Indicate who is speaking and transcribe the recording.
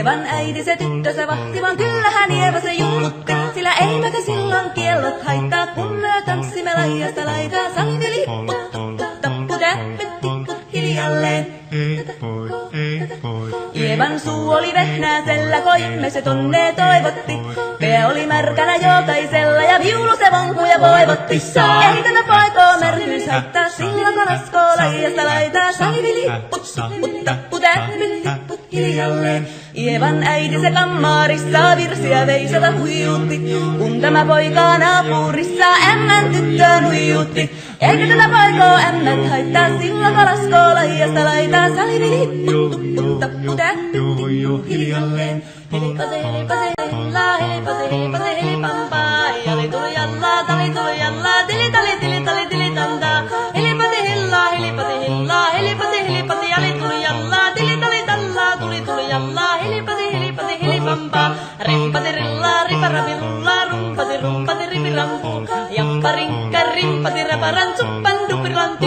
Speaker 1: Ievan äiti se tyttönsä vahti, vaan kyllähän Ieva se jullutti. Sillä eivätä silloin kiellot haittaa, kun me tanssimme laidasta laitaa. Salmi lipput, tappu, täppyt, tipput hiljalleen. Ievan suu oli vehnäisellä, koimme se tonne toivotti. Pää oli märkänä jokaisella ja viulu se vonkuja voivotti. Ei tänä poikoo märkyys haittaa, silloin kun laskoo laidasta laitaa. Salmi lipput, tappu, täppyt, tipput hiljalleen. Ievan äiti se kammarissa virsiä veisata huijutti, kun tämä poika naapurissa ämmän tyttöön huijutti. Eikä tätä poikoo ämmät haittaa, silloin kun laskoo laidasta laitaa. Salmi lipput, tupput, tappu, täppyt, hiljalleen. Helipase, helipase, hella, helipase, helipase, helipampaa. Jali tuli jallaa, tali tuli jallaa, tili tali, tili tali, tili tantaa. Helipase, hella, helipase, hella, helipase, helipase, jali tuli jallaa, tili tali tallaa, tuli jallaa. Helipase, helipase, helipampaa. Rimpase, rillaa, riparapi, rullaa, rumpase, rumpase, ripirampu. Jappa, rinkka, rimpase, raparan, suppan, dupiranti.